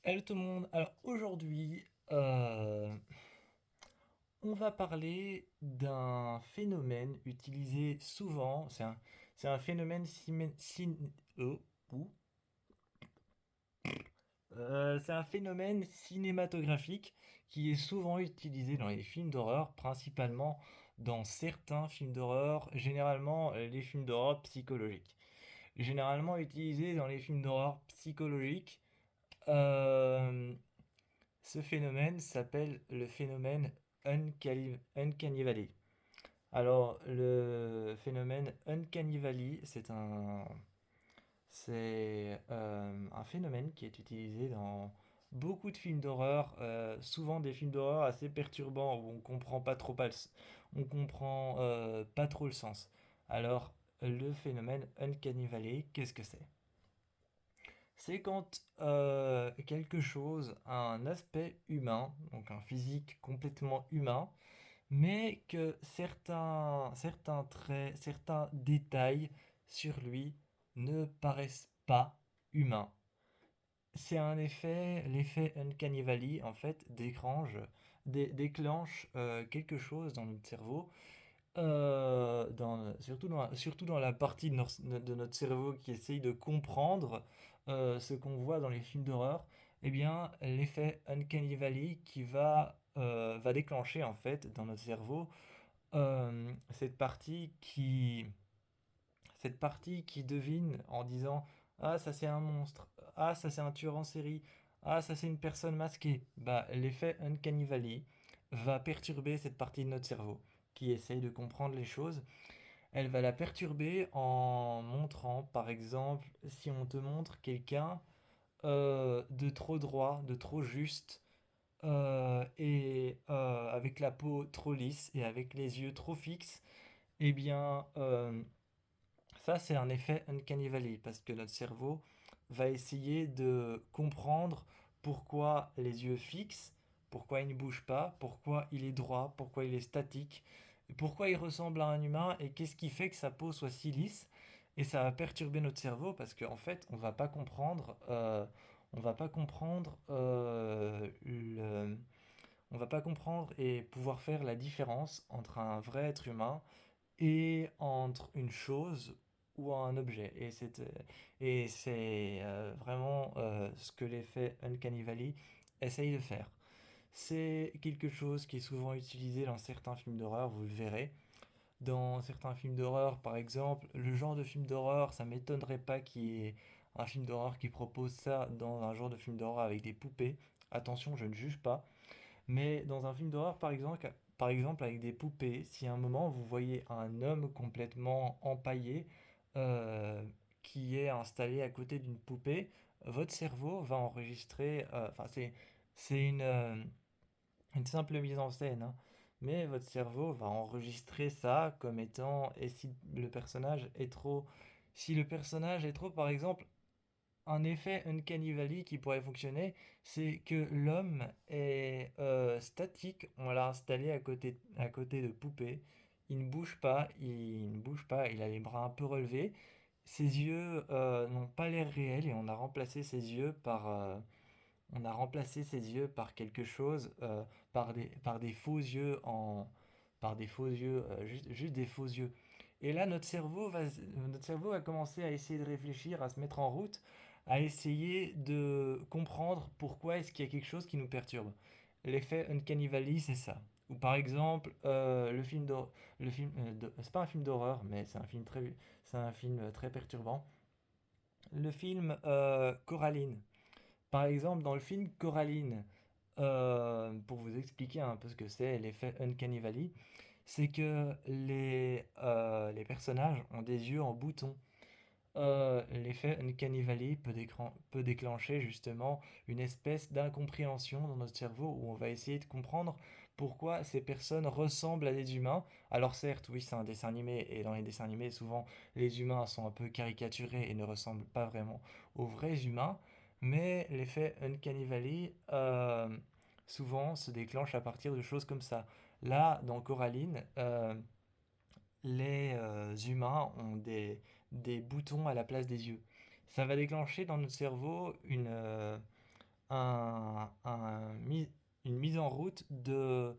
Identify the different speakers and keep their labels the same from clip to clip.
Speaker 1: Hello tout le monde. Alors aujourd'hui, euh, on va parler d'un phénomène utilisé souvent. C'est un phénomène ouh. C'est un phénomène cinématographique qui est souvent utilisé dans les films d'horreur, principalement dans certains films d'horreur, généralement les films d'horreur psychologiques. Généralement utilisé dans les films d'horreur psychologiques. euh, Ce phénomène s'appelle le phénomène Uncanny Valley. Alors, le phénomène Uncanny Valley, c'est un phénomène qui est utilisé dans beaucoup de films d'horreur, souvent des films d'horreur assez perturbants où on comprend pas trop le sens. Alors, le phénomène Uncanny Valley, qu'est-ce que c'est? C'est quand quelque chose a un aspect humain, donc un physique complètement humain, mais que certains traits, certains détails sur lui ne paraissent pas humains. C'est un effet, l'effet Uncanny Valley, en fait, déclenche quelque chose dans notre cerveau, surtout dans la partie de notre cerveau qui essaye de comprendre ce qu'on voit dans les films d'horreur. Eh bien, l'effet Uncanny Valley va déclencher en fait dans notre cerveau euh, cette partie qui, cette partie qui devine en disant ah, ça c'est un monstre, ah, ça c'est un tueur en série, ah, ça c'est une personne masquée. Bah, l'effet Uncanny Valley va perturber cette partie de notre cerveau qui essaye de comprendre les choses. Elle va la perturber en montrant, par exemple, si on te montre quelqu'un de trop droit, de trop juste, et avec la peau trop lisse et avec les yeux trop fixes, eh bien, ça, c'est un effet Uncanny Valley parce que notre cerveau va essayer de comprendre pourquoi les yeux fixes, pourquoi il ne bouge pas, pourquoi il est droit, pourquoi il est statique, pourquoi il ressemble à un humain et qu'est-ce qui fait que sa peau soit si lisse. Et ça va perturber notre cerveau parce qu'en fait, on va pas comprendre on va pas comprendre et pouvoir faire la différence entre un vrai être humain et entre une chose ou un objet. Et c'est vraiment ce que l'effet Uncanny Valley essaye de faire. C'est quelque chose qui est souvent utilisé dans certains films d'horreur, vous le verrez. Dans certains films d'horreur, par exemple, le genre de film d'horreur, ça m'étonnerait pas qu'il y ait un film d'horreur qui propose ça dans un genre de film d'horreur avec des poupées. Attention, je ne juge pas. Mais dans un film d'horreur, par exemple avec des poupées, si à un moment vous voyez un homme complètement empaillé euh, qui est installé à côté d'une poupée, votre cerveau va enregistrer, enfin c'est une simple mise en scène, hein, mais votre cerveau va enregistrer ça comme étant, et si le personnage est trop, par exemple, un effet Uncanny Valley qui pourrait fonctionner, c'est que l'homme est statique, on l'a installé à côté de poupées, il ne bouge pas, il a les bras un peu relevés, ses yeux n'ont pas l'air réels et on a remplacé ses yeux par quelque chose, par des faux yeux par des faux yeux, juste des faux yeux. Et là, notre cerveau va commencer à essayer de réfléchir, à se mettre en route, à essayer de comprendre pourquoi est-ce qu'il y a quelque chose qui nous perturbe. L'effet Uncanny Valley, c'est ça. Ou par exemple, c'est pas un film d'horreur, mais c'est un film très perturbant. Le film Coraline. Par exemple, dans le film Coraline, pour vous expliquer un peu ce que c'est l'effet Uncanny Valley, c'est que les personnages ont des yeux en bouton. L'effet Uncanny Valley peut déclencher justement une espèce d'incompréhension dans notre cerveau où on va essayer de comprendre pourquoi ces personnes ressemblent à des humains. Alors certes, oui, c'est un dessin animé et dans les dessins animés, souvent les humains sont un peu caricaturés et ne ressemblent pas vraiment aux vrais humains, mais l'effet Uncanny Valley souvent se déclenche à partir de choses comme ça. Là, dans Coraline, les humains ont des boutons à la place des yeux. Ça va déclencher dans notre cerveau une mise en route de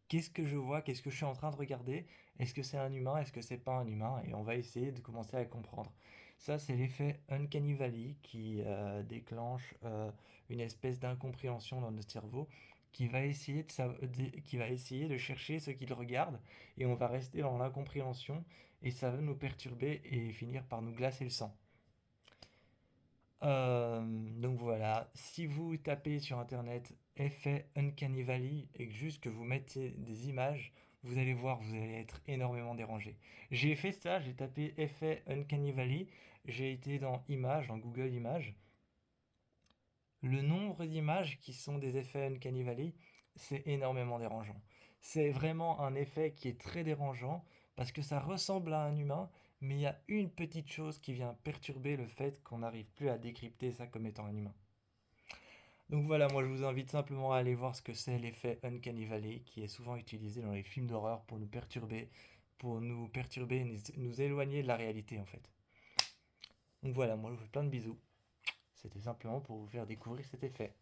Speaker 1: qu'est-ce que je vois, qu'est-ce que je suis en train de regarder, est-ce que c'est un humain, est-ce que c'est pas un humain, et on va essayer de commencer à comprendre. Ça, c'est l'effet Uncanny Valley qui déclenche une espèce d'incompréhension dans notre cerveau qui va essayer qui va essayer de chercher ce qu'il regarde, et on va rester dans l'incompréhension, et ça va nous perturber et finir par nous glacer le sang. Donc voilà, si vous tapez sur internet effet Uncanny Valley et que juste que vous mettez des images, vous allez voir, vous allez être énormément dérangé. J'ai fait ça, j'ai tapé effet Uncanny Valley, j'ai été dans Images, dans Google Images. Le nombre d'images qui sont des effets Uncanny Valley, c'est énormément dérangeant. C'est vraiment un effet qui est très dérangeant parce que ça ressemble à un humain, mais il y a une petite chose qui vient perturber le fait qu'on n'arrive plus à décrypter ça comme étant un humain. Donc voilà, moi je vous invite simplement à aller voir ce que c'est l'effet Uncanny Valley, qui est souvent utilisé dans les films d'horreur pour nous perturber et nous éloigner de la réalité en fait. Donc voilà, moi je vous fais plein de bisous. C'était simplement pour vous faire découvrir cet effet.